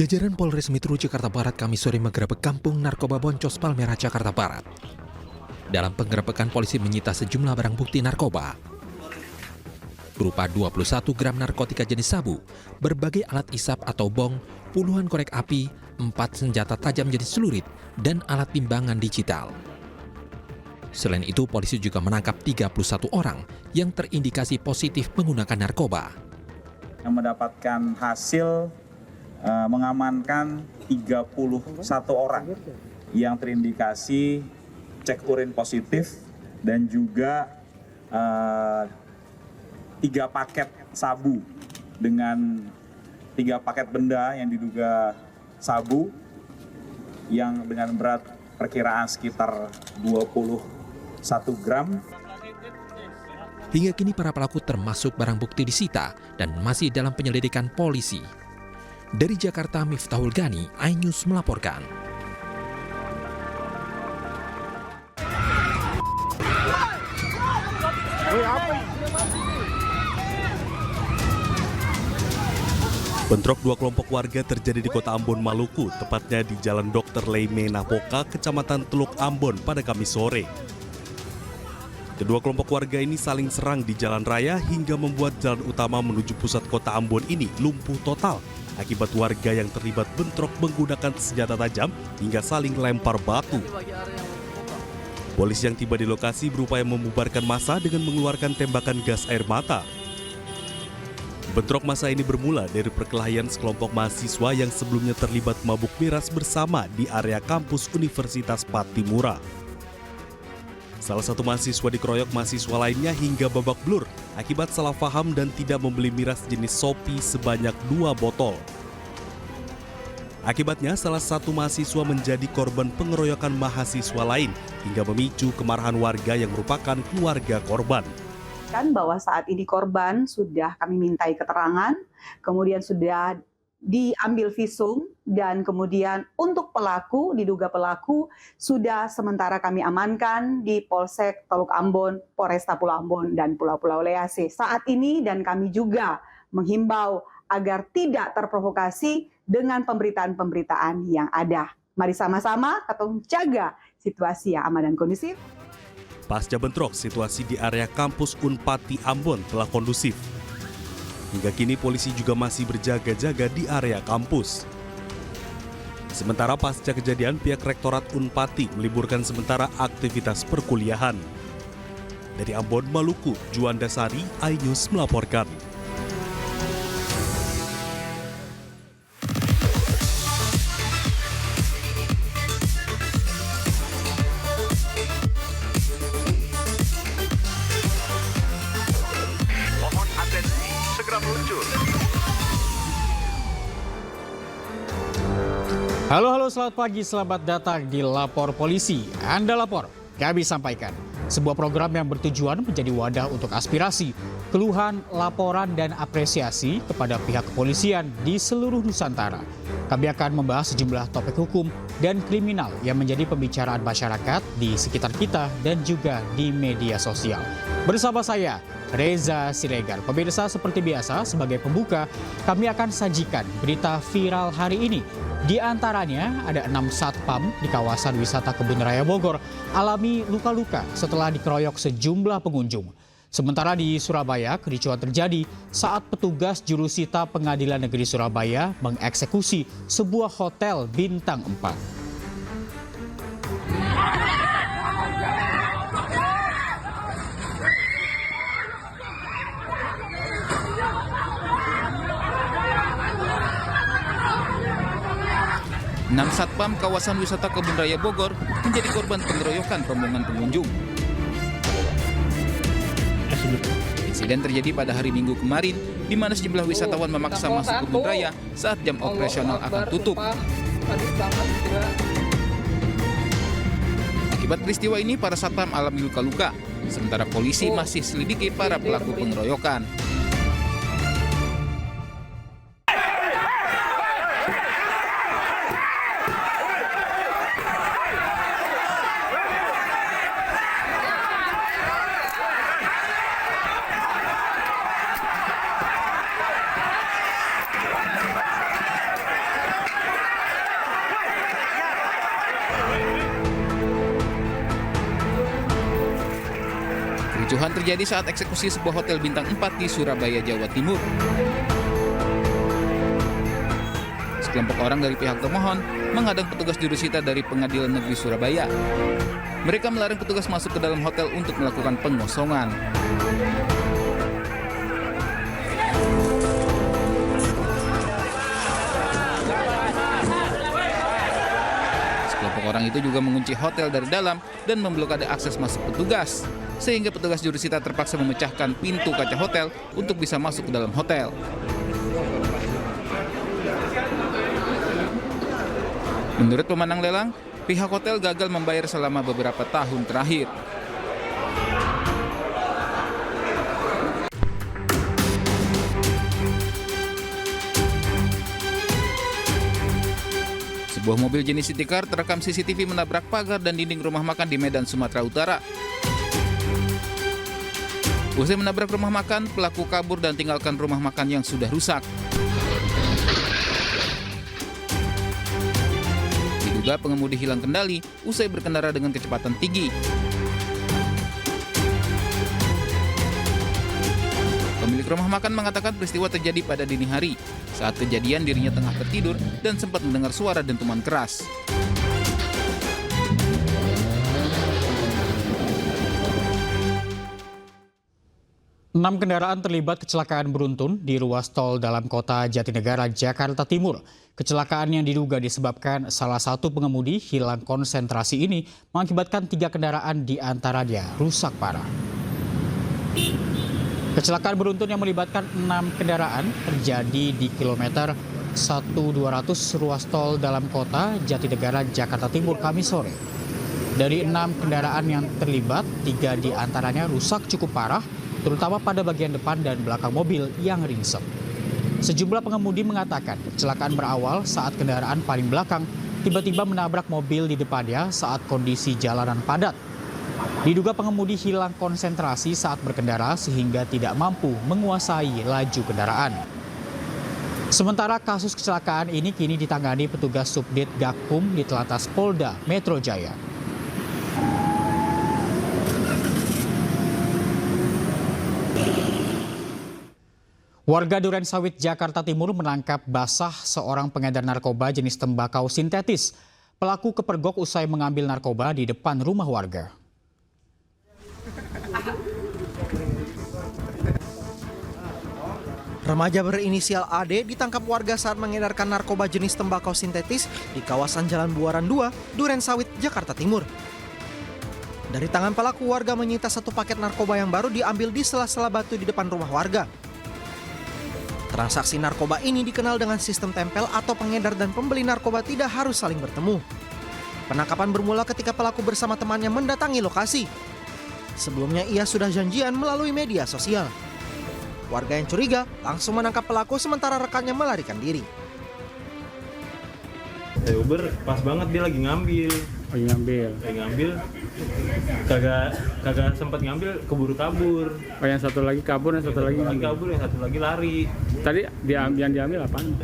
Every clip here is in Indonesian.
Jajaran Polres Metro Jakarta Barat Kamis sore menggerebek kampung narkoba Boncos Palmerah, Jakarta Barat. Dalam penggerebekan, polisi menyita sejumlah barang bukti narkoba berupa 21 gram narkotika jenis sabu, berbagai alat isap atau bong, puluhan korek api, 4 senjata tajam jenis celurit, dan alat timbangan digital. Selain itu, polisi juga menangkap 31 orang yang terindikasi positif menggunakan narkoba. Yang mendapatkan hasil mengamankan 31 orang yang terindikasi cek urin positif dan juga 3 paket sabu dengan 3 paket benda yang diduga sabu yang dengan berat perkiraan sekitar 21 gram. Hingga kini para pelaku termasuk barang bukti disita dan masih dalam penyelidikan polisi. Dari Jakarta, Miftahul Gani, iNews melaporkan. Bentrok dua kelompok warga terjadi di Kota Ambon, Maluku, tepatnya di Jalan Dr. Leime Napoka, Kecamatan Teluk Ambon pada Kamis sore. Kedua kelompok warga ini saling serang di jalan raya hingga membuat jalan utama menuju pusat Kota Ambon ini lumpuh total akibat warga yang terlibat bentrok menggunakan senjata tajam hingga saling lempar batu. Polisi yang tiba di lokasi berupaya membubarkan massa dengan mengeluarkan tembakan gas air mata. Bentrok massa ini bermula dari perkelahian sekelompok mahasiswa yang sebelumnya terlibat mabuk miras bersama di area kampus Universitas Patimura. Salah satu mahasiswa dikeroyok mahasiswa lainnya hingga babak belur akibat salah paham dan tidak membeli miras jenis Sopi sebanyak 2 botol. Akibatnya salah satu mahasiswa menjadi korban pengeroyokan mahasiswa lain hingga memicu kemarahan warga yang merupakan keluarga korban. Bahwa saat ini korban sudah kami mintai keterangan, kemudian sudah diambil visum, dan kemudian untuk pelaku, diduga pelaku, sudah sementara kami amankan di Polsek Teluk Ambon, Polresta Pulau Ambon, dan Pulau-Pulau Lease saat ini, dan kami juga menghimbau agar tidak terprovokasi dengan pemberitaan-pemberitaan yang ada. Mari sama-sama kita jaga situasi yang aman dan kondusif. Pasca bentrok, situasi di area kampus Unpati Ambon telah kondusif. Hingga kini polisi juga masih berjaga-jaga di area kampus. Sementara pasca kejadian, pihak Rektorat Unpati meliburkan sementara aktivitas perkuliahan. Dari Ambon, Maluku, Juanda Sari, iNews melaporkan. Halo, selamat pagi, selamat datang di Lapor Polisi. Anda lapor, kami sampaikan. Sebuah program yang bertujuan menjadi wadah untuk aspirasi, keluhan, laporan, dan apresiasi kepada pihak kepolisian di seluruh Nusantara. Kami akan membahas sejumlah topik hukum dan kriminal yang menjadi pembicaraan masyarakat di sekitar kita dan juga di media sosial. Bersama saya, Reza Siregar. Pemirsa, seperti biasa, sebagai pembuka, kami akan sajikan berita viral hari ini. Di antaranya ada 6 satpam di kawasan wisata Kebun Raya Bogor alami luka-luka setelah dikeroyok sejumlah pengunjung. Sementara di Surabaya, kericuhan terjadi saat petugas jurusita Pengadilan Negeri Surabaya mengeksekusi sebuah hotel bintang 4. Enam satpam kawasan wisata Kebun Raya Bogor menjadi korban pengeroyokan rombongan pengunjung. Insiden terjadi pada hari Minggu kemarin, di mana sejumlah wisatawan memaksa masuk Kebun Raya saat jam operasional akan tutup. Akibat peristiwa ini, para satpam alami luka-luka, sementara polisi masih selidiki para pelaku pengeroyokan. Kericuhan terjadi saat eksekusi sebuah hotel bintang 4 di Surabaya, Jawa Timur. Sekelompok orang dari pihak termohon menghadang petugas jurusita dari Pengadilan Negeri Surabaya. Mereka melarang petugas masuk ke dalam hotel untuk melakukan pengosongan. Sekelompok orang itu juga mengunci hotel dari dalam dan memblokade akses masuk petugas, sehingga petugas jurusita terpaksa memecahkan pintu kaca hotel untuk bisa masuk ke dalam hotel. Menurut pemenang lelang, pihak hotel gagal membayar selama beberapa tahun terakhir. Sebuah mobil jenis city car terekam CCTV menabrak pagar dan dinding rumah makan di Medan, Sumatera Utara. Usai menabrak rumah makan, pelaku kabur dan tinggalkan rumah makan yang sudah rusak. Diduga pengemudi hilang kendali usai berkendara dengan kecepatan tinggi. Pemilik rumah makan mengatakan peristiwa terjadi pada dini hari. Saat kejadian dirinya tengah tertidur dan sempat mendengar suara dentuman keras. Enam kendaraan terlibat kecelakaan beruntun di ruas tol dalam kota Jatinegara, Jakarta Timur. Kecelakaan yang diduga disebabkan salah satu pengemudi hilang konsentrasi ini mengakibatkan 3 kendaraan di antaranya rusak parah. Kecelakaan beruntun yang melibatkan 6 kendaraan terjadi di kilometer 1200 ruas tol dalam kota Jatinegara, Jakarta Timur, Kamis sore. Dari 6 kendaraan yang terlibat, 3 di antaranya rusak cukup parah, terutama pada bagian depan dan belakang mobil yang ringsek. Sejumlah pengemudi mengatakan kecelakaan berawal saat kendaraan paling belakang tiba-tiba menabrak mobil di depannya saat kondisi jalanan padat. Diduga pengemudi hilang konsentrasi saat berkendara sehingga tidak mampu menguasai laju kendaraan. Sementara kasus kecelakaan ini kini ditangani petugas Subdit Gakum di Telantas Polda Metro Jaya. Warga Durensawit, Jakarta Timur menangkap basah seorang pengedar narkoba jenis tembakau sintetis. Pelaku kepergok usai mengambil narkoba di depan rumah warga. Remaja berinisial AD ditangkap warga saat mengedarkan narkoba jenis tembakau sintetis di kawasan Jalan Buaran 2, Durensawit, Jakarta Timur. Dari tangan pelaku, warga menyita 1 paket narkoba yang baru diambil di sela-sela batu di depan rumah warga. Transaksi narkoba ini dikenal dengan sistem tempel atau pengedar dan pembeli narkoba tidak harus saling bertemu. Penangkapan bermula ketika pelaku bersama temannya mendatangi lokasi. Sebelumnya ia sudah janjian melalui media sosial. Warga yang curiga langsung menangkap pelaku sementara rekannya melarikan diri. Uber pas banget dia lagi ngambil. Kagak sempat ngambil, keburu kabur. Oh, yang satu lagi kabur, yang satu lagi kabur, yang satu lagi lari. Tadi yang diambil apaan?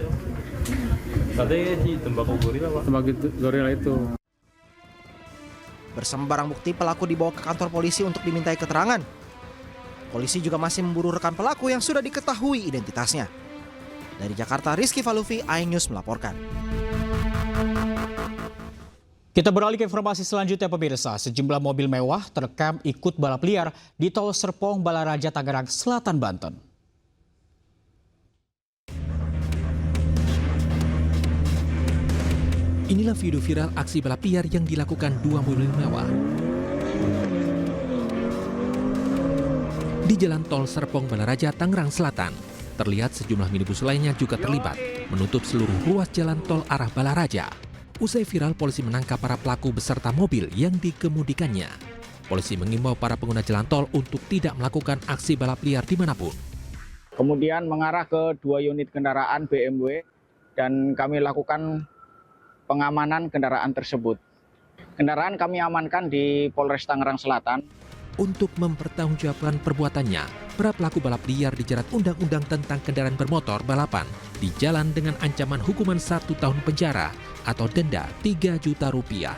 Katanya sih tembakau gorila, Pak. Tembakau gorila itu. Bersama barang bukti, pelaku dibawa ke kantor polisi untuk dimintai keterangan. Polisi juga masih memburu rekan pelaku yang sudah diketahui identitasnya. Dari Jakarta, Rizky Falufi, iNews melaporkan. Kita beralih ke informasi selanjutnya, pemirsa. Sejumlah mobil mewah terekam ikut balap liar di Tol Serpong Balaraja, Tangerang Selatan, Banten. Inilah video viral aksi balap liar yang dilakukan 2 mobil mewah di Jalan Tol Serpong Balaraja, Tangerang Selatan. Terlihat sejumlah minibus lainnya juga terlibat, menutup seluruh ruas jalan tol arah Balaraja. Usai viral, polisi menangkap para pelaku beserta mobil yang dikemudikannya. Polisi mengimbau para pengguna jalan tol untuk tidak melakukan aksi balap liar dimanapun. Kemudian mengarah ke 2 unit kendaraan BMW dan kami lakukan pengamanan kendaraan tersebut. Kendaraan kami amankan di Polres Tangerang Selatan. Untuk mempertanggungjawabkan perbuatannya, para pelaku balap liar dijerat Undang-Undang tentang Kendaraan Bermotor Balapan di jalan dengan ancaman hukuman 1 tahun penjara atau denda 3 juta rupiah.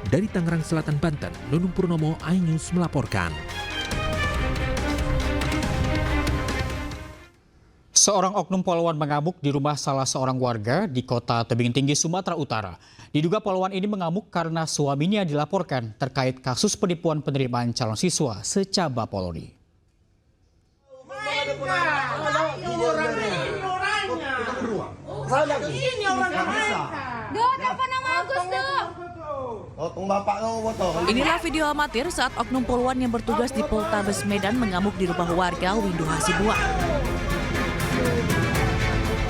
Dari Tangerang Selatan, Banten, Nunung Purnomo, iNews melaporkan. Seorang oknum poluan mengamuk di rumah salah seorang warga di Kota Tebing Tinggi, Sumatera Utara. Diduga poluan ini mengamuk karena suaminya dilaporkan terkait kasus penipuan penerimaan calon siswa secaba Polri. Inilah video amatir saat oknum poluan yang bertugas di Poltabes Medan mengamuk di rumah warga Windu Hasibuan.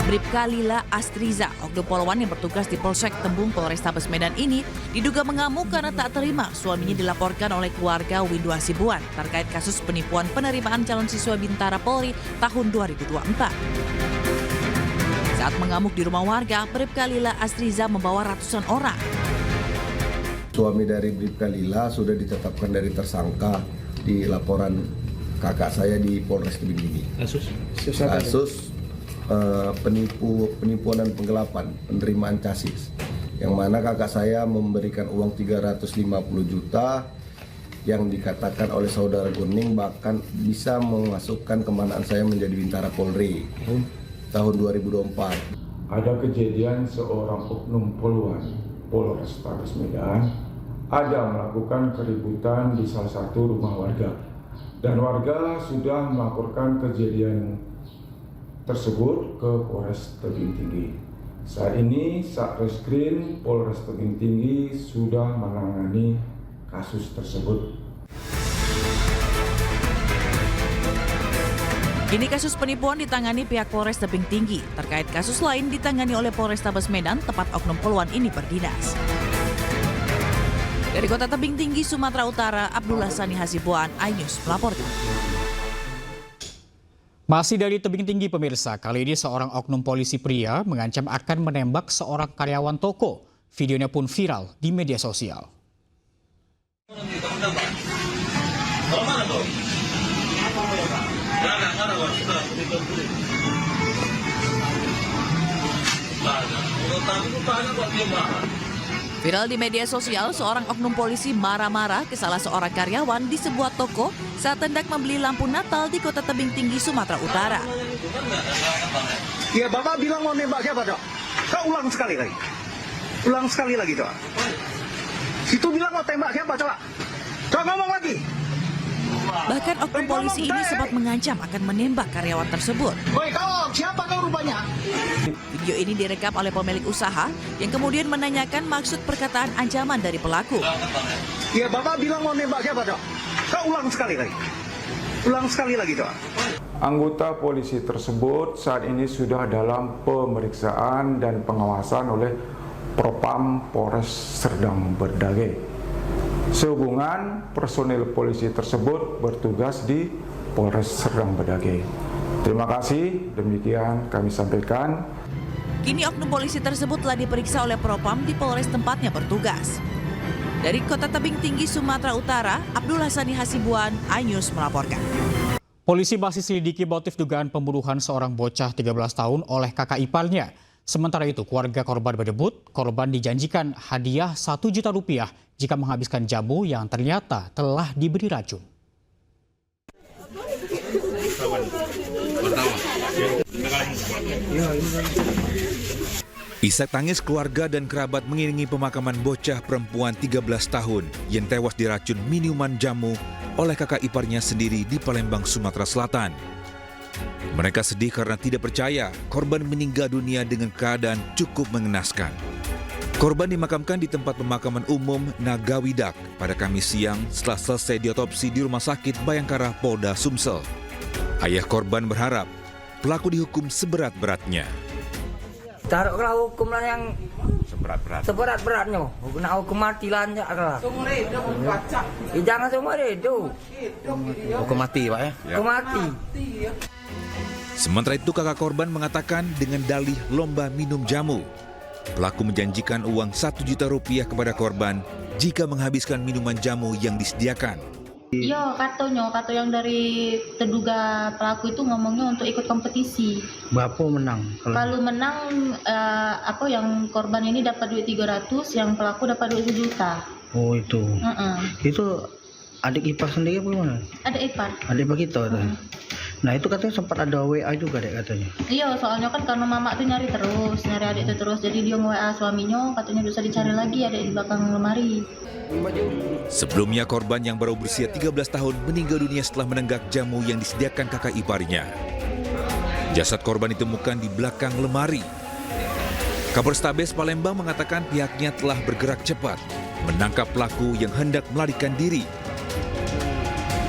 Bribka Lila Astriza, oknum poluan yang bertugas di Polsek Tembung Polrestabes Medan ini diduga mengamuk karena tak terima suaminya dilaporkan oleh keluarga Windu Hasibuan terkait kasus penipuan penerimaan calon siswa Bintara Polri tahun 2024. Saat mengamuk di rumah warga, Bribka Lila Astriza membawa ratusan orang. Suami dari Bribka Lila sudah ditetapkan dari tersangka di laporan kakak saya di Polres Tebing Tinggi. Kasus penipuan dan penggelapan penerimaan CASIS, yang mana kakak saya memberikan uang 350 juta yang dikatakan oleh saudara Guning bahkan bisa memasukkan kemanaan saya menjadi Bintara Polri tahun 2024. Ada kejadian seorang oknum poluan Polrestabes Medan ada melakukan keributan di salah satu rumah warga, dan warga sudah melaporkan kejadian tersebut ke Polres Tebing Tinggi. Saat ini Satreskrim Polres Tebing Tinggi sudah menangani kasus tersebut. Kini kasus penipuan ditangani pihak Polres Tebing Tinggi. Terkait kasus lain ditangani oleh Polrestabes Medan, tempat oknum poluan ini berdinas. Dari Kota Tebing Tinggi, Sumatera Utara, Abdullah Sani Hasibuan, iNews melaporkan. Masih dari Tebing Tinggi pemirsa, kali ini seorang oknum polisi pria mengancam akan menembak seorang karyawan toko. Videonya pun viral di media sosial. Viral di media sosial, seorang oknum polisi marah-marah ke salah seorang karyawan di sebuah toko saat hendak membeli lampu Natal di Kota Tebing Tinggi, Sumatera Utara. Ya, Bapak bilang mau nembak siapa, Dok? Kau ulang sekali lagi. Ulang sekali lagi, Dok. Situ bilang mau tembak siapa, coba? Coba ngomong lagi. Bahkan oknum polisi ini sempat mengancam akan menembak karyawan tersebut. Woi, kau siapa kau rupanya? Video ini direkam oleh pemilik usaha yang kemudian menanyakan maksud perkataan ancaman dari pelaku. Ya, Bapak bilang mau nembak siapa, Dok? Kau ulang sekali lagi. Ulang sekali lagi, Dok. Anggota polisi tersebut saat ini sudah dalam pemeriksaan dan pengawasan oleh Propam Polres Serdang Berdage. Sehubungan personil polisi tersebut bertugas di Polres Serdang Berdage. Terima kasih, demikian kami sampaikan. Kini oknum polisi tersebut telah diperiksa oleh Propam di Polres tempatnya bertugas. Dari Kota Tebing Tinggi, Sumatera Utara, Abdullah Sani Hasibuan, iNews melaporkan. Polisi masih selidiki motif dugaan pembunuhan seorang bocah 13 tahun oleh kakak iparnya. Sementara itu, keluarga korban menyebut korban dijanjikan hadiah 1 juta rupiah jika menghabiskan jamu yang ternyata telah diberi racun. Isak tangis keluarga dan kerabat mengiringi pemakaman bocah perempuan 13 tahun yang tewas diracun minuman jamu oleh kakak iparnya sendiri di Palembang, Sumatera Selatan. Mereka sedih karena tidak percaya korban meninggal dunia dengan keadaan cukup mengenaskan. Korban dimakamkan di tempat pemakaman umum Nagawidak pada Kamis siang setelah selesai diotopsi di Rumah Sakit Bayangkara Polda Sumsel. Ayah korban berharap pelaku dihukum seberat-beratnya. Taruhlah hukuman yang seberat-beratnya. Hukum mati lanjut lah. Jangan seumur hidup. Hukum mati, Pak ya? Hukum mati. Sementara itu kakak korban mengatakan dengan dalih lomba minum jamu, pelaku menjanjikan uang 1 juta rupiah kepada korban jika menghabiskan minuman jamu yang disediakan. Iya, kata yang dari terduga pelaku itu ngomongnya untuk ikut kompetisi. Bapak menang. Kalau menang, yang korban ini dapat duit 300, yang pelaku dapat duit 1 juta. Oh itu. Itu adik ipar sendiri apa gimana? Adik ipar. Adik ipar kita. Nah itu katanya sempat ada WA juga dek katanya. Iya, soalnya kan karena mama tuh nyari adik itu terus, jadi dia nge-WA suaminya katanya bisa dicari lagi adik di belakang lemari. Sebelumnya korban yang baru berusia 13 tahun meninggal dunia setelah menenggak jamu yang disediakan kakak iparnya. Jasad korban ditemukan di belakang lemari. Kapolrestabes Palembang mengatakan pihaknya telah bergerak cepat menangkap pelaku yang hendak melarikan diri.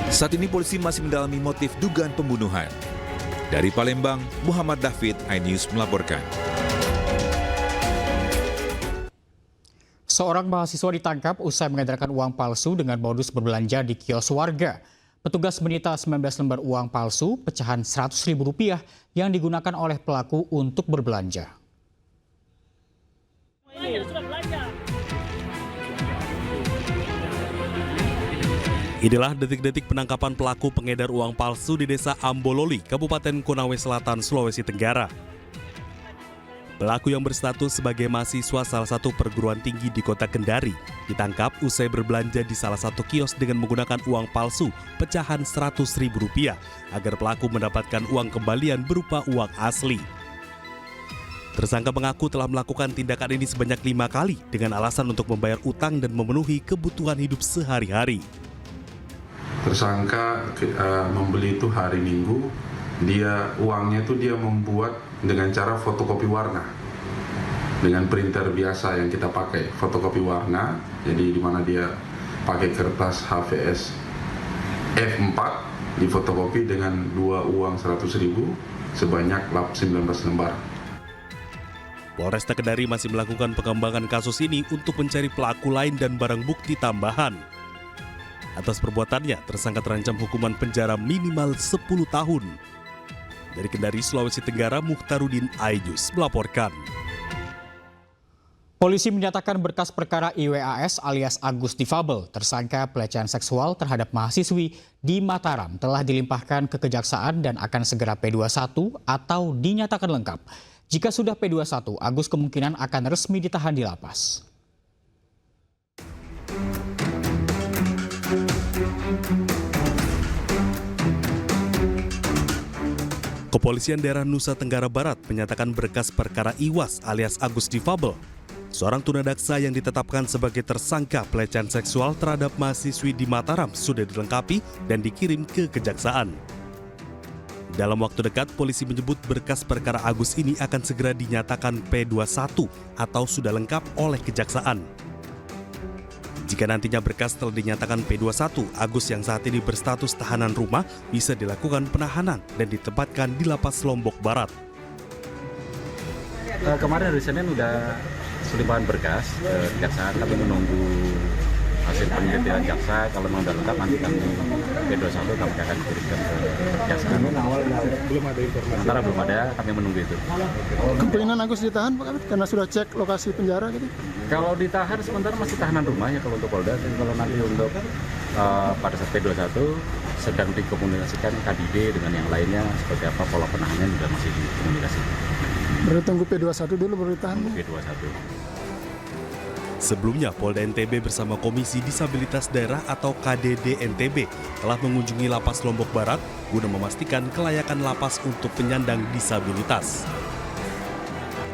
Saat ini polisi masih mendalami motif dugaan pembunuhan. Dari Palembang, Muhammad David, iNews melaporkan. Seorang mahasiswa ditangkap usai mengedarkan uang palsu dengan modus berbelanja di kios warga. Petugas menyita 19 lembar uang palsu pecahan Rp100.000 yang digunakan oleh pelaku untuk berbelanja. Inilah detik-detik penangkapan pelaku pengedar uang palsu di Desa Ambololi, Kabupaten Konawe Selatan, Sulawesi Tenggara. Pelaku yang berstatus sebagai mahasiswa salah satu perguruan tinggi di Kota Kendari ditangkap usai berbelanja di salah satu kios dengan menggunakan uang palsu pecahan Rp100.000 agar pelaku mendapatkan uang kembalian berupa uang asli. Tersangka mengaku telah melakukan tindakan ini sebanyak 5 kali dengan alasan untuk membayar utang dan memenuhi kebutuhan hidup sehari-hari. Tersangka membeli itu hari Minggu, uangnya itu dia membuat dengan cara fotokopi warna dengan printer biasa yang kita pakai, fotokopi warna. Jadi di mana dia pakai kertas HVS F4 difotokopi dengan 2 uang 100.000 sebanyak 19 lembar. Polresta Kendari masih melakukan pengembangan kasus ini untuk mencari pelaku lain dan barang bukti tambahan. Atas perbuatannya, tersangka terancam hukuman penjara minimal 10 tahun. Dari Kendari, Sulawesi Tenggara, Mukhtarudin, iNews melaporkan. Polisi menyatakan berkas perkara IWAS alias Agus Difabel, tersangka pelecehan seksual terhadap mahasiswi di Mataram telah dilimpahkan ke Kejaksaan dan akan segera P21 atau dinyatakan lengkap. Jika sudah P21, Agus kemungkinan akan resmi ditahan di lapas. Kepolisian daerah Nusa Tenggara Barat menyatakan berkas perkara IWAS alias Agus Difabel, seorang tunadaksa yang ditetapkan sebagai tersangka pelecehan seksual terhadap mahasiswi di Mataram sudah dilengkapi dan dikirim ke Kejaksaan. Dalam waktu dekat, polisi menyebut berkas perkara Agus ini akan segera dinyatakan P21 atau sudah lengkap oleh Kejaksaan. Jika nantinya berkas telah dinyatakan P21, Agus yang saat ini berstatus tahanan rumah bisa dilakukan penahanan dan ditempatkan di Lapas Lombok Barat. Kemarin hari Senin sudah limpahan berkas ke Kejaksaan, kami menunggu hasil penelitian jaksa. Kalau memang sudah lengkap nanti kami P21 kami akan kirimkan ke Kejaksaan. Belum ada informasi. Sementara belum ada, kami menunggu itu. Kemungkinan Agus ditahan Pak karena sudah cek lokasi penjara gitu. Kalau ditahan sementara masih tahanan rumah ya kalau untuk Polda, dan kalau nanti untuk pada saat P21 sedang dikomunikasikan KDD dengan yang lainnya seperti apa pola penahanan juga masih dikomunikasikan. Berarti tunggu P21 dulu baru ditahan. P21. Sebelumnya, Polda NTB bersama Komisi Disabilitas Daerah atau KDD NTB telah mengunjungi Lapas Lombok Barat guna memastikan kelayakan lapas untuk penyandang disabilitas.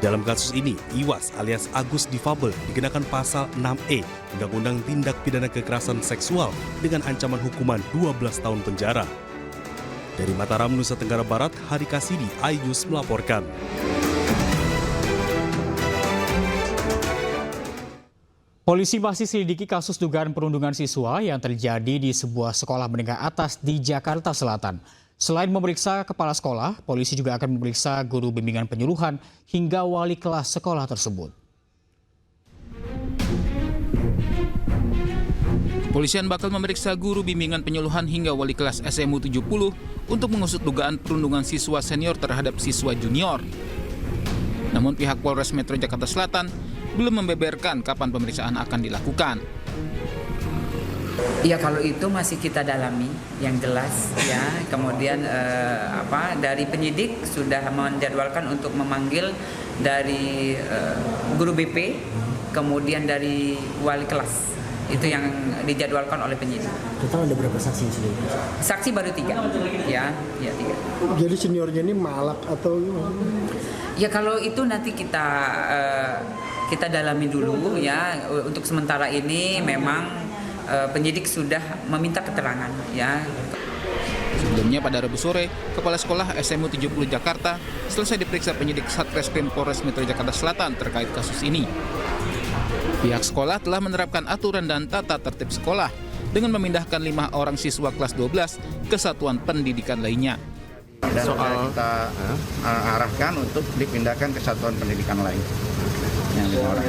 Dalam kasus ini, IWAS alias Agus Difabel dikenakan pasal 6E Undang-Undang Tindak Pidana Kekerasan Seksual dengan ancaman hukuman 12 tahun penjara. Dari Mataram, Nusa Tenggara Barat, Hari Kasidi, iNews melaporkan. Polisi masih selidiki kasus dugaan perundungan siswa yang terjadi di sebuah sekolah menengah atas di Jakarta Selatan. Selain memeriksa kepala sekolah, polisi juga akan memeriksa guru bimbingan penyuluhan hingga wali kelas sekolah tersebut. Polisian bakal memeriksa guru bimbingan penyuluhan hingga wali kelas SMU 70 untuk mengusut dugaan perundungan siswa senior terhadap siswa junior. Namun pihak Polres Metro Jakarta Selatan belum membeberkan kapan pemeriksaan akan dilakukan. Ya kalau itu masih kita dalami yang jelas ya. Kemudian dari penyidik sudah menjadwalkan untuk memanggil dari guru BP, kemudian dari wali kelas Itu yang dijadwalkan oleh penyidik. Total ada berapa saksi di sini? Saksi baru 3, ya 3. Jadi seniornya ini malak atau gimana? Ya kalau itu nanti kita dalami dulu ya. Untuk sementara ini memang penyidik sudah meminta keterangan ya. Sebelumnya pada Rabu sore, Kepala Sekolah SMU 70 Jakarta selesai diperiksa penyidik Satreskrim Polres Metro Jakarta Selatan terkait kasus ini. Pihak sekolah telah menerapkan aturan dan tata tertib sekolah dengan memindahkan 5 orang siswa kelas 12 ke satuan pendidikan lainnya. Dan kita arahkan untuk dipindahkan ke satuan pendidikan lain. Yang 5 orang.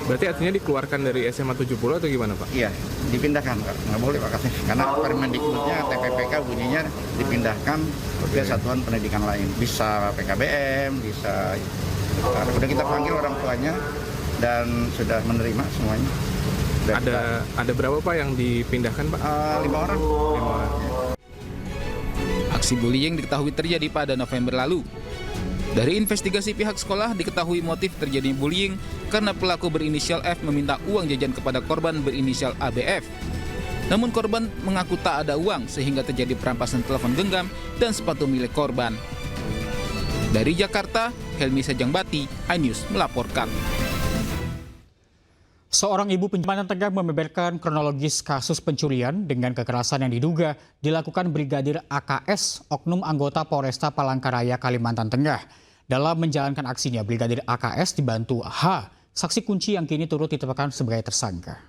Berarti artinya dikeluarkan dari SMA 70 atau gimana Pak? Iya, dipindahkan Pak. Nggak boleh Pak katanya. Karena Permendikbudnya TPPK bunyinya dipindahkan ke satuan pendidikan lain. Bisa PKBM, bisa. Sudah kita panggil orang tuanya dan sudah menerima semuanya. Ada berapa Pak yang dipindahkan Pak? 5 orang. 5 orang. Aksi bullying diketahui terjadi pada November lalu. Dari investigasi pihak sekolah diketahui motif terjadinya bullying karena pelaku berinisial F meminta uang jajan kepada korban berinisial ABF. Namun korban mengaku tak ada uang sehingga terjadi perampasan telepon genggam dan sepatu milik korban. Dari Jakarta, Helmi Sajangbati, iNews melaporkan. Seorang ibu Kalimantan Tengah membeberkan kronologis kasus pencurian dengan kekerasan yang diduga dilakukan Brigadir AKS, oknum anggota Polresta Palangkaraya, Kalimantan Tengah. Dalam menjalankan aksinya, Brigadir AKS dibantu H, saksi kunci yang kini turut ditetapkan sebagai tersangka.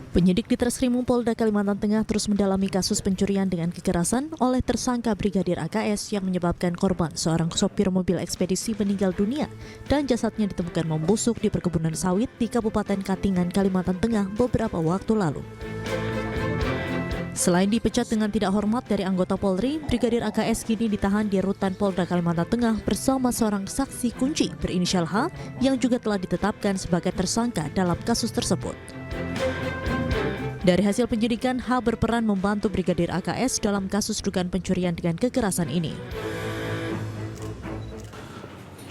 Penyidik di Treskrimum Polda Kalimantan Tengah terus mendalami kasus pencurian dengan kekerasan oleh tersangka Brigadir AKS yang menyebabkan korban seorang sopir mobil ekspedisi meninggal dunia dan jasadnya ditemukan membusuk di perkebunan sawit di Kabupaten Katingan, Kalimantan Tengah beberapa waktu lalu. Selain dipecat dengan tidak hormat dari anggota Polri, Brigadir AKS kini ditahan di Rutan Polda Kalimantan Tengah bersama seorang saksi kunci berinisial H yang juga telah ditetapkan sebagai tersangka dalam kasus tersebut. Dari hasil penyidikan, H berperan membantu Brigadir AKS dalam kasus dugaan pencurian dengan kekerasan ini.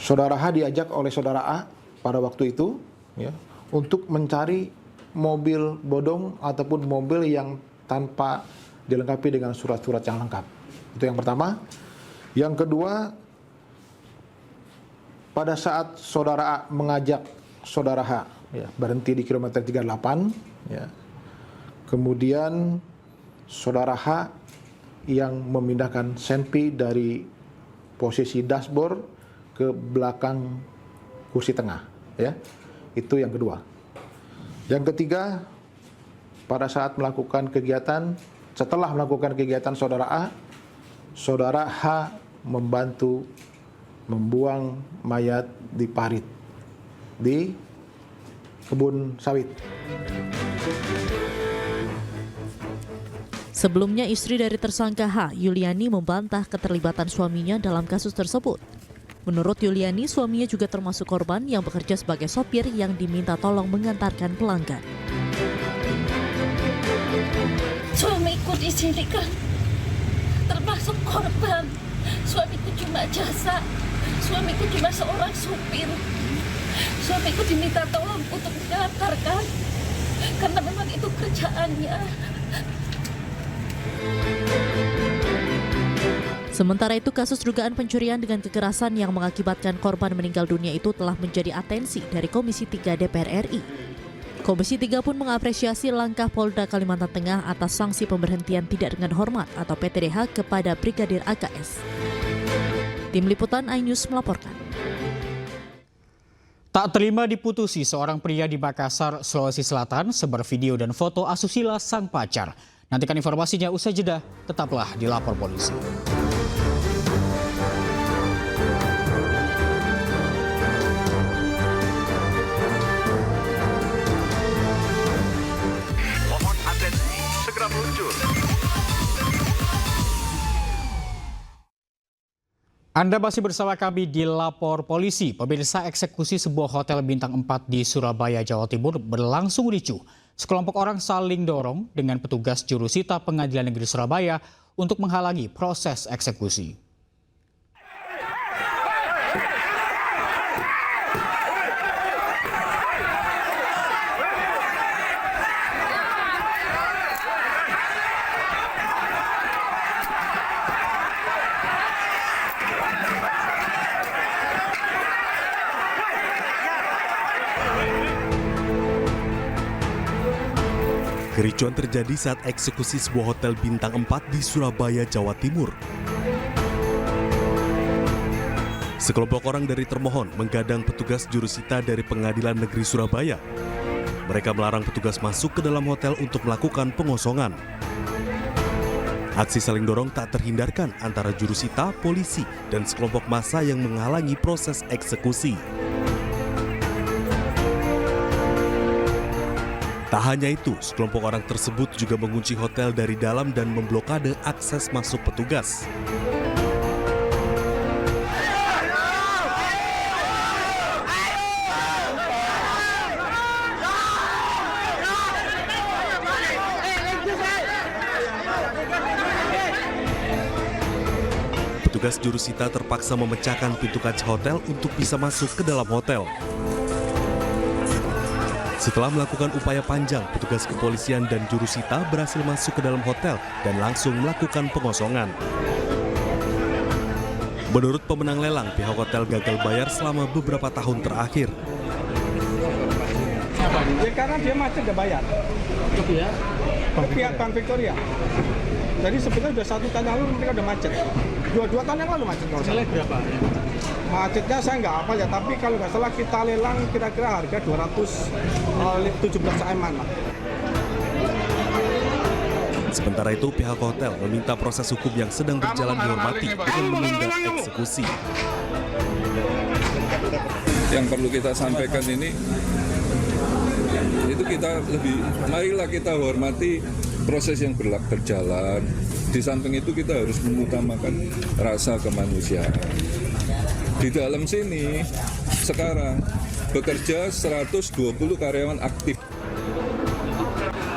Saudara H diajak oleh saudara A pada waktu itu ya, untuk mencari mobil bodong ataupun mobil yang tanpa dilengkapi dengan surat-surat yang lengkap. Itu yang pertama. Yang kedua, pada saat saudara A mengajak saudara H ya, berhenti di kilometer 38 ya. Kemudian saudara H yang memindahkan senpi dari posisi dashboard ke belakang kursi tengah, ya. Itu yang kedua. Yang ketiga, pada saat melakukan kegiatan, setelah melakukan kegiatan saudara A, saudara H membantu membuang mayat di parit di kebun sawit. Sebelumnya, istri dari tersangka H, Yuliani, membantah keterlibatan suaminya dalam kasus tersebut. Menurut Yuliani, suaminya juga termasuk korban yang bekerja sebagai sopir yang diminta tolong mengantarkan pelanggan. Suamiku di sini kan termasuk korban. Suamiku cuma jasa. Suamiku cuma seorang supir. Suamiku diminta tolong untuk mengantarkan karena memang itu kerjaannya. Sementara itu, kasus dugaan pencurian dengan kekerasan yang mengakibatkan korban meninggal dunia itu telah menjadi atensi dari Komisi 3 DPR RI. Komisi 3 pun mengapresiasi langkah Polda Kalimantan Tengah atas sanksi pemberhentian tidak dengan hormat atau PTDH kepada Brigadir AKS. Tim Liputan iNews melaporkan. Tak terima diputusi, seorang pria di Makassar, Sulawesi Selatan sebar video dan foto asusila sang pacar. Nantikan informasinya usai jeda, tetaplah di Lapor Polisi. Mohon atensi, segera meluncur. Anda masih bersama kami di Lapor Polisi. Pemirsa, eksekusi sebuah hotel bintang 4 di Surabaya, Jawa Timur berlangsung ricuh. Sekelompok orang saling dorong dengan petugas jurusita Pengadilan Negeri Surabaya untuk menghalangi proses eksekusi. Kericuan terjadi saat eksekusi sebuah hotel bintang 4 di Surabaya, Jawa Timur. Sekelompok orang dari termohon menggadang petugas jurusita dari Pengadilan Negeri Surabaya. Mereka melarang petugas masuk ke dalam hotel untuk melakukan pengosongan. Aksi saling dorong tak terhindarkan antara jurusita, polisi, dan sekelompok massa yang menghalangi proses eksekusi. Tak hanya itu, sekelompok orang tersebut juga mengunci hotel dari dalam dan memblokade akses masuk petugas. Petugas jurusita terpaksa memecahkan pintu kaca hotel untuk bisa masuk ke dalam hotel. Setelah melakukan upaya panjang, petugas kepolisian dan jurusita berhasil masuk ke dalam hotel dan langsung melakukan pengosongan. Menurut pemenang lelang, pihak hotel gagal bayar selama beberapa tahun terakhir. Ya, karena dia macet udah bayar. Ke pihak Bank Victoria. Jadi sebetulnya udah 1 tahun lalu mereka udah macet. 2 tahun yang lalu macet. Nilai berapa? Macetnya saya nggak hafal ya, tapi kalau nggak salah kita lelang kira-kira harga 217 AM lah. Sementara itu, pihak hotel meminta proses hukum yang sedang berjalan dihormati dengan menunda eksekusi. Yang perlu kita sampaikan ini, itu kita marilah kita hormati proses yang berjalan. Di samping itu kita harus mengutamakan rasa kemanusiaan. Di dalam sini sekarang bekerja 120 karyawan aktif.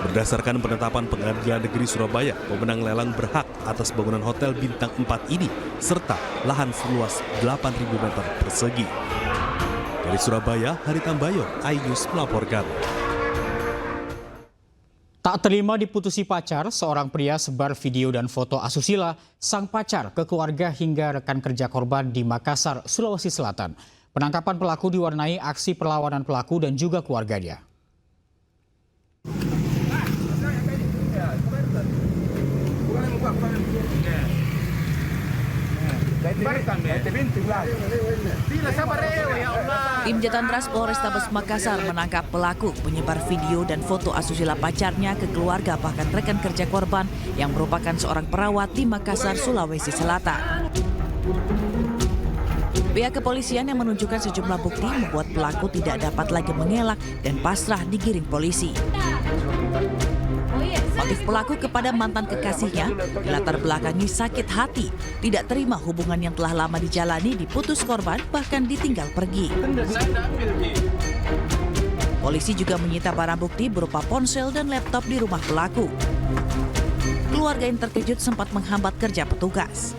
Berdasarkan penetapan Pengadilan Negeri Surabaya, pemenang lelang berhak atas bangunan hotel bintang 4 ini serta lahan seluas 8.000 meter persegi. Dari Surabaya, Hari Tambayo, iNews melaporkan. Tak terima diputusi pacar, seorang pria sebar video dan foto asusila sang pacar ke keluarga hingga rekan kerja korban di Makassar, Sulawesi Selatan. Penangkapan pelaku diwarnai aksi perlawanan pelaku dan juga keluarganya. Tim Jatantras Polrestabes Makassar menangkap pelaku penyebar video dan foto asusila pacarnya ke keluarga bahkan rekan kerja korban yang merupakan seorang perawat di Makassar, Sulawesi Selatan. Pihak kepolisian yang menunjukkan sejumlah bukti membuat pelaku tidak dapat lagi mengelak dan pasrah digiring polisi. Motif pelaku kepada mantan kekasihnya dilatar belakangi sakit hati, tidak terima hubungan yang telah lama dijalani diputus korban bahkan ditinggal pergi. Polisi juga menyita barang bukti berupa ponsel dan laptop di rumah pelaku. Keluarga yang terkejut sempat menghambat kerja petugas.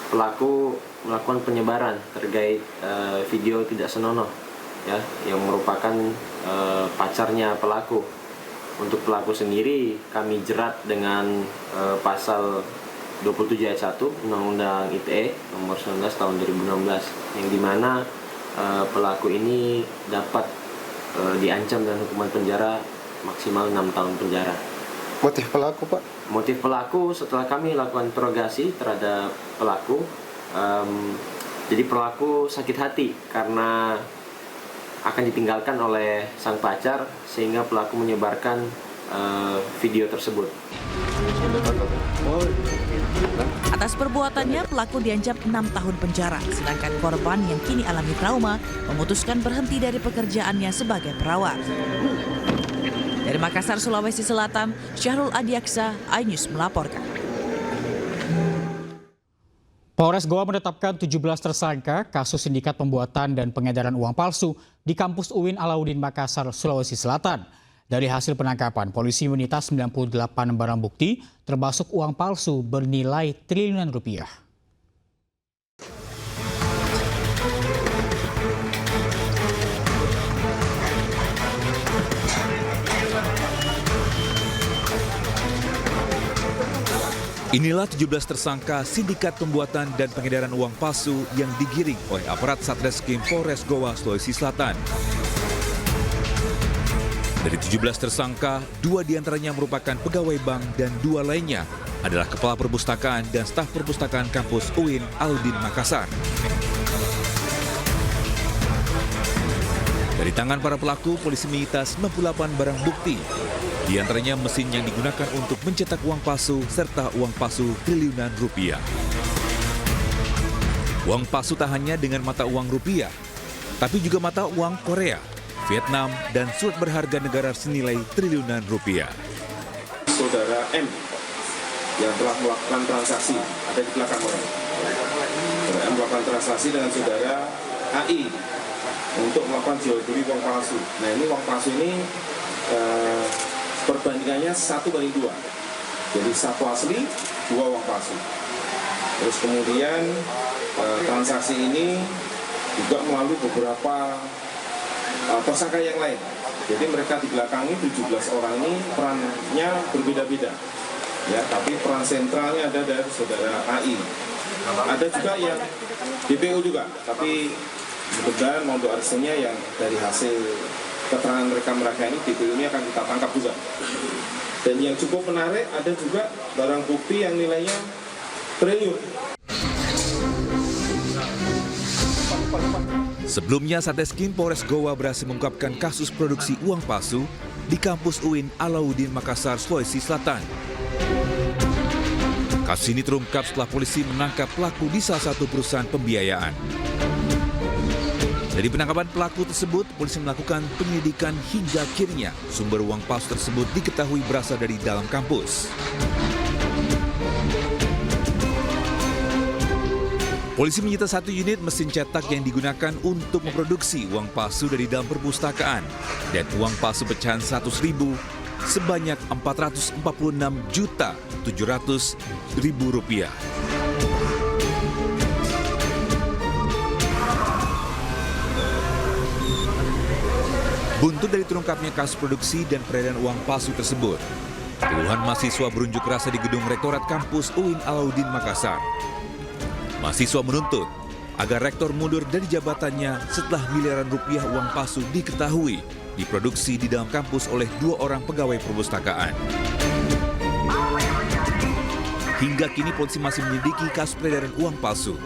Pelaku melakukan penyebaran terkait video tidak senonoh, ya, yang merupakan pacarnya pelaku. Untuk pelaku sendiri kami jerat dengan pasal 27 ayat 1 Undang-Undang ITE nomor 19 tahun 2016 yang dimana pelaku ini dapat diancam dengan hukuman penjara maksimal 6 tahun penjara. Motif pelaku, Pak? Motif pelaku setelah kami lakukan interogasi terhadap pelaku, jadi pelaku sakit hati karena akan ditinggalkan oleh sang pacar sehingga pelaku menyebarkan video tersebut. Atas perbuatannya, pelaku diancam 6 tahun penjara, sedangkan korban yang kini alami trauma memutuskan berhenti dari pekerjaannya sebagai perawat. Dari Makassar, Sulawesi Selatan, Syahrul Adiaksa, iNews melaporkan. Polres Goa menetapkan 17 tersangka kasus sindikat pembuatan dan pengedaran uang palsu di kampus UIN Alauddin Makassar, Sulawesi Selatan. Dari hasil penangkapan, polisi menyita 98 barang bukti, termasuk uang palsu bernilai triliunan rupiah. Inilah 17 tersangka sindikat pembuatan dan pengedaran uang palsu yang digiring oleh aparat Satreskrim Polres Goa, Sulawesi Selatan. Dari 17 tersangka, 2 diantaranya merupakan pegawai bank dan 2 lainnya adalah kepala perpustakaan dan staf perpustakaan kampus UIN Alauddin Makassar. Dari tangan para pelaku, polisi menyita 98 barang bukti. Di antaranya mesin yang digunakan untuk mencetak uang palsu serta uang palsu triliunan rupiah. Uang palsu tak hanya dengan mata uang rupiah, tapi juga mata uang Korea, Vietnam, dan surat berharga negara senilai triliunan rupiah. Saudara M yang telah melakukan transaksi, ada di belakang orang. Saudara M melakukan transaksi dengan saudara AI untuk melakukan jual beli uang palsu. Nah ini uang palsu ini perbandingannya 1:2. Jadi 1 asli, 2 uang palsu. Terus kemudian transaksi ini juga melalui beberapa tersangka yang lain. Jadi mereka di belakangi 17 orang ini perannya berbeda-beda. Ya, tapi peran sentralnya ada dari saudara AI. Ada juga yang DPO juga, tapi kemudian mohon restunya yang dari hasil keterangan mereka ini DPO ini akan kita tangkap juga. Dan yang cukup menarik ada juga barang bukti yang nilainya triliun. Sebelumnya, Satreskrim Polres Goa berhasil mengungkapkan kasus produksi uang palsu di kampus UIN Alauddin Makassar, Sulawesi Selatan. Kasus ini terungkap setelah polisi menangkap pelaku di salah satu perusahaan pembiayaan. Dari penangkapan pelaku tersebut, polisi melakukan penyelidikan hingga akhirnya sumber uang palsu tersebut diketahui berasal dari dalam kampus. Polisi menyita 1 unit mesin cetak yang digunakan untuk memproduksi uang palsu dari dalam perpustakaan dan uang palsu pecahan 100.000 sebanyak Rp446.700.000. Buntut dari terungkapnya kasus produksi dan peredaran uang palsu tersebut, puluhan mahasiswa berunjuk rasa di gedung Rektorat Kampus UIN Alauddin Makassar. Mahasiswa menuntut agar rektor mundur dari jabatannya setelah miliaran rupiah uang palsu diketahui diproduksi di dalam kampus oleh 2 orang pegawai perpustakaan. Hingga kini polisi masih menyelidiki kasus peredaran uang palsu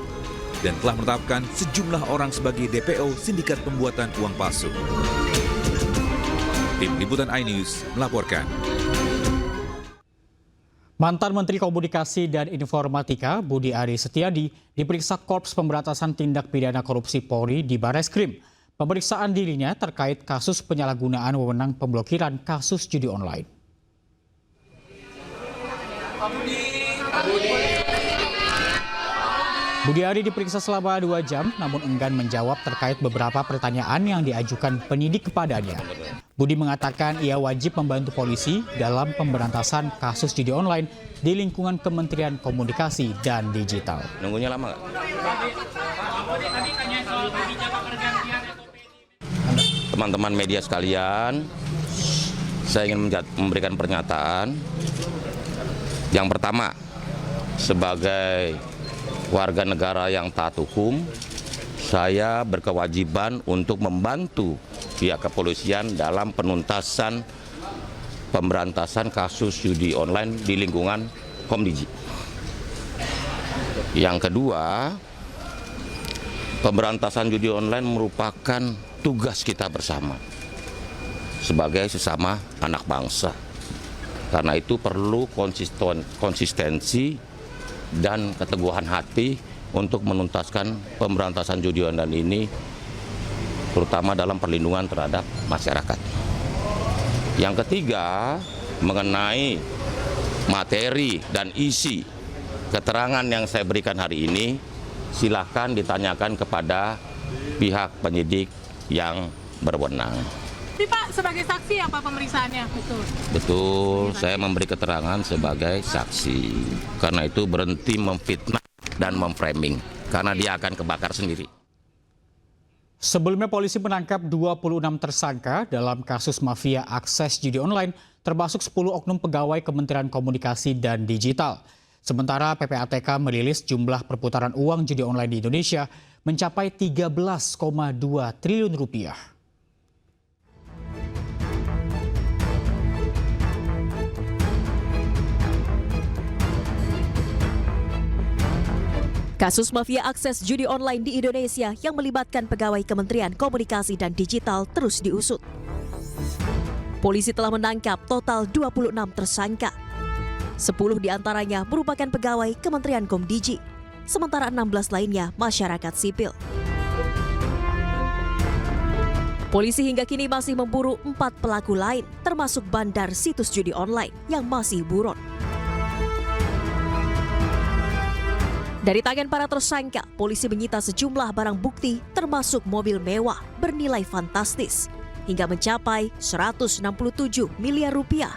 dan telah menetapkan sejumlah orang sebagai DPO sindikat pembuatan uang palsu. Tim Liputan iNews melaporkan. Mantan Menteri Komunikasi dan Informatika Budi Ari Setiadi diperiksa Korps Pemberantasan Tindak Pidana Korupsi Polri di Bareskrim. Pemeriksaan dirinya terkait kasus penyalahgunaan wewenang pemblokiran kasus judi online. Budi Ari diperiksa selama 2 jam, namun enggan menjawab terkait beberapa pertanyaan yang diajukan penyidik kepadanya. Budi mengatakan ia wajib membantu polisi dalam pemberantasan kasus judi online di lingkungan Kementerian Komunikasi dan Digital. Nunggunya lama nggak? Teman-teman media sekalian, saya ingin memberikan pernyataan. Yang pertama, sebagai warga negara yang taat hukum, saya berkewajiban untuk membantu pihak kepolisian dalam penuntasan pemberantasan kasus judi online di lingkungan Komdiji. Yang kedua, pemberantasan judi online merupakan tugas kita bersama sebagai sesama anak bangsa. Karena itu perlu konsistensi dan keteguhan hati untuk menuntaskan pemberantasan judi online ini, terutama dalam perlindungan terhadap masyarakat. Yang ketiga, mengenai materi dan isi keterangan yang saya berikan hari ini, silakan ditanyakan kepada pihak penyidik yang berwenang. Tapi Pak, sebagai saksi apa pemeriksaannya? Betul, saya memberi keterangan sebagai saksi. Karena itu berhenti memfitnah dan memframing, karena dia akan kebakar sendiri. Sebelumnya polisi menangkap 26 tersangka dalam kasus mafia akses judi online, termasuk 10 oknum pegawai Kementerian Komunikasi dan Digital. Sementara PPATK merilis jumlah perputaran uang judi online di Indonesia mencapai 13,2 triliun rupiah. Kasus mafia akses judi online di Indonesia yang melibatkan pegawai Kementerian Komunikasi dan Digital terus diusut. Polisi telah menangkap total 26 tersangka. 10 diantaranya merupakan pegawai Kementerian Komdigi, sementara 16 lainnya masyarakat sipil. Polisi hingga kini masih memburu 4 pelaku lain, termasuk bandar situs judi online yang masih buron. Dari tangan para tersangka, polisi menyita sejumlah barang bukti termasuk mobil mewah bernilai fantastis hingga mencapai 167 miliar rupiah.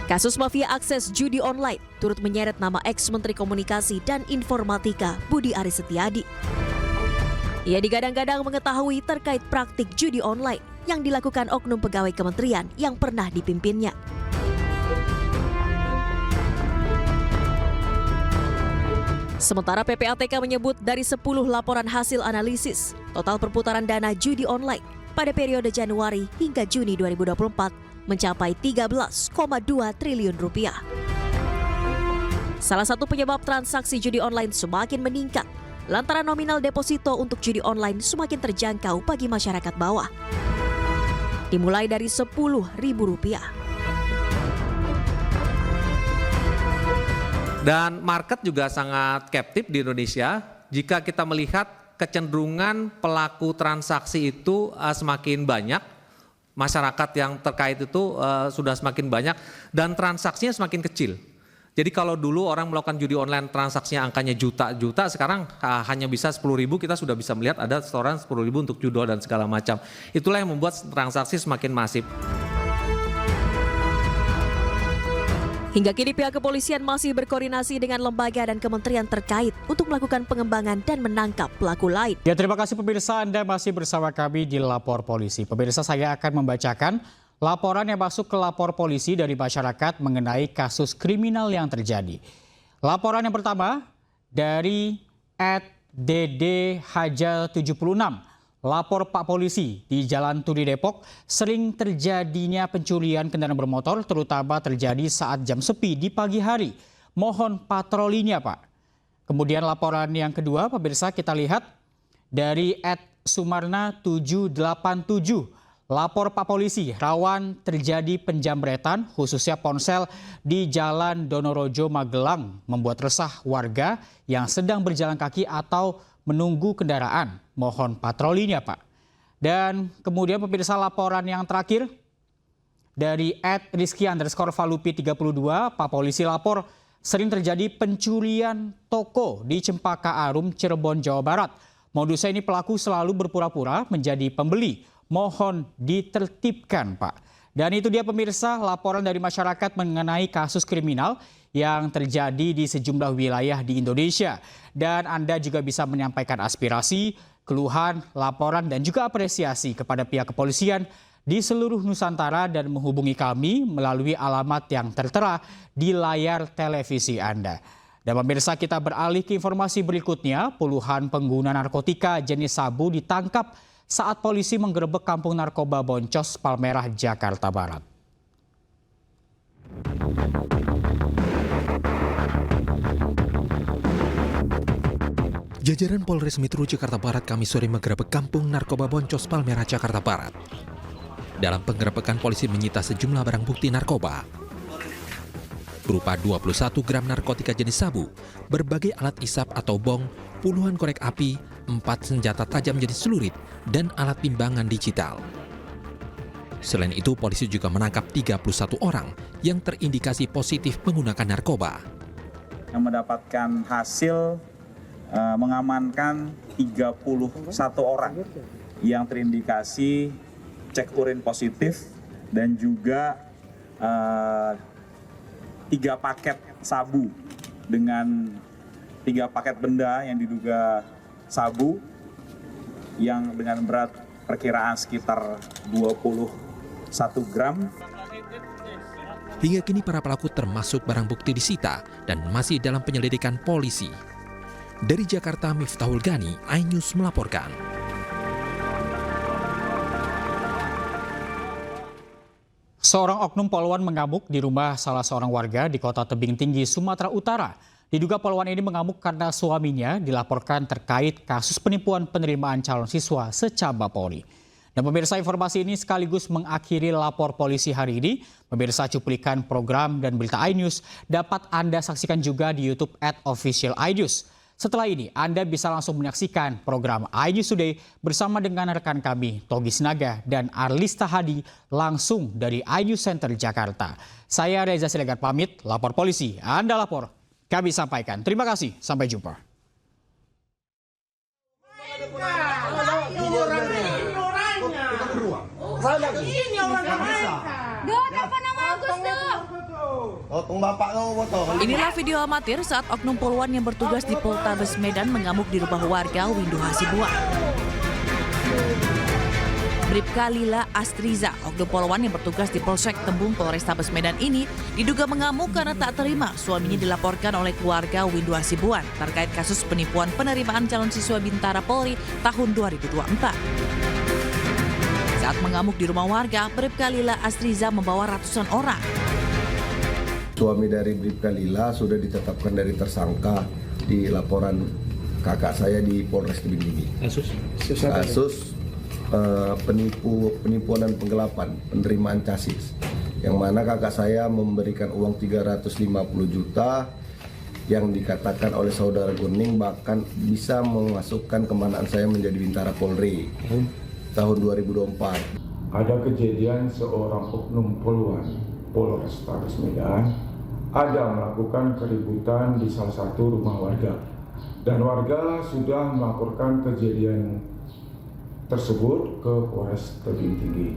Kasus mafia akses judi online turut menyeret nama ex-Menteri Komunikasi dan Informatika Budi Aris Setiadi. Ia digadang-gadang mengetahui terkait praktik judi online yang dilakukan oknum pegawai kementerian yang pernah dipimpinnya. Sementara PPATK menyebut dari 10 laporan hasil analisis, total perputaran dana judi online pada periode Januari hingga Juni 2024 mencapai 13,2 triliun rupiah. Salah satu penyebab transaksi judi online semakin meningkat lantaran nominal deposito untuk judi online semakin terjangkau bagi masyarakat bawah. Dimulai dari Rp10.000. Dan market juga sangat captive di Indonesia. Jika kita melihat kecenderungan pelaku transaksi itu semakin banyak, masyarakat yang terkait itu sudah semakin banyak dan transaksinya semakin kecil. Jadi kalau dulu orang melakukan judi online transaksinya angkanya juta-juta, sekarang hanya bisa 10.000, kita sudah bisa melihat ada setoran 10.000 untuk judo dan segala macam. Itulah yang membuat transaksi semakin masif. Hingga kini pihak kepolisian masih berkoordinasi dengan lembaga dan kementerian terkait untuk melakukan pengembangan dan menangkap pelaku lain. Ya, terima kasih pemirsa, Anda masih bersama kami di Lapor Polisi. Pemirsa, saya akan membacakan laporan yang masuk ke lapor polisi dari masyarakat mengenai kasus kriminal yang terjadi. Laporan yang pertama dari @ddhajal76. Lapor Pak Polisi, di Jalan Turi Depok sering terjadinya pencurian kendaraan bermotor, terutama terjadi saat jam sepi di pagi hari. Mohon patrolinya, Pak. Kemudian laporan yang kedua, pemirsa, kita lihat dari @sumarna787. Lapor Pak Polisi, rawan terjadi penjamretan khususnya ponsel di Jalan Donorojo Magelang, membuat resah warga yang sedang berjalan kaki atau menunggu kendaraan. Mohon patrolinya, Pak. Dan kemudian pemirsa, laporan yang terakhir dari @rizky_valupi32, Pak Polisi lapor sering terjadi pencurian toko di Cempaka Arum, Cirebon, Jawa Barat. Modusnya ini pelaku selalu berpura-pura menjadi pembeli. Mohon ditertibkan, Pak. Dan itu dia pemirsa, laporan dari masyarakat mengenai kasus kriminal yang terjadi di sejumlah wilayah di Indonesia. Dan Anda juga bisa menyampaikan aspirasi, keluhan, laporan, dan juga apresiasi kepada pihak kepolisian di seluruh Nusantara dan menghubungi kami melalui alamat yang tertera di layar televisi Anda. Dan pemirsa, kita beralih ke informasi berikutnya. Puluhan pengguna narkotika jenis sabu ditangkap saat polisi menggerebek kampung narkoba Boncos, Palmerah, Jakarta Barat. Jajaran Polres Metro Jakarta Barat Kamis sore menggerebek kampung narkoba Boncos, Palmerah, Jakarta Barat. Dalam penggerebekan, polisi menyita sejumlah barang bukti narkoba berupa 21 gram narkotika jenis sabu, berbagai alat isap atau bong, puluhan korek api, 4 senjata tajam jenis celurit, dan alat timbangan digital. Selain itu, polisi juga menangkap 31 orang yang terindikasi positif menggunakan narkoba. Yang mendapatkan hasil mengamankan 31 orang yang terindikasi cek urin positif dan juga 3 paket sabu dengan 3 paket benda yang diduga sabu yang dengan berat perkiraan sekitar 21 gram. Hingga kini para pelaku termasuk barang bukti disita dan masih dalam penyelidikan polisi. Dari Jakarta, Miftahul Gani, iNews melaporkan. Seorang oknum poluan mengamuk di rumah salah seorang warga di Kota Tebing Tinggi, Sumatera Utara. Diduga poluan ini mengamuk karena suaminya dilaporkan terkait kasus penipuan penerimaan calon siswa secaba Polri. Dan pemirsa, informasi ini sekaligus mengakhiri lapor polisi hari ini. Pemirsa, cuplikan program dan berita iNews dapat Anda saksikan juga di YouTube @official_iNews. Setelah ini, Anda bisa langsung menyaksikan program iNews Today bersama dengan rekan kami, Togi Sinaga dan Arlista Hadi, langsung dari iNews Center Jakarta. Saya Reza Siregar pamit, lapor polisi, Anda lapor, kami sampaikan. Terima kasih, sampai jumpa. Ini orangnya mereka. Apa nama Agus Inilah video amatir saat oknum poluan yang bertugas di Poltabes Medan mengamuk di rumah warga Windu Hasibuan. Bribka Lila Astriza, oknum poluan yang bertugas di Polsek Tembung Polrestabes Medan ini diduga mengamuk karena tak terima suaminya dilaporkan oleh keluarga Windu Hasibuan terkait kasus penipuan penerimaan calon siswa Bintara Polri tahun 2024. Saat mengamuk di rumah warga, Bribka Lila Astriza membawa ratusan orang. Suami dari Bribka Lila sudah ditetapkan dari tersangka di laporan kakak saya di Polres Tebing Tinggi. Kasus penipuan dan penggelapan penerimaan casis, yang mana kakak saya memberikan uang 350 juta yang dikatakan oleh saudara Guning bahkan bisa memasukkan kemanaan saya menjadi Bintara Polri tahun 2024. Ada kejadian seorang oknum poluan Polrestabes Medan ada melakukan keributan di salah satu rumah warga, dan warga sudah melaporkan kejadian tersebut ke Polres Tebing Tinggi.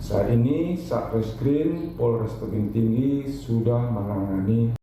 Saat ini Satreskrim Polres Tebing Tinggi sudah menangani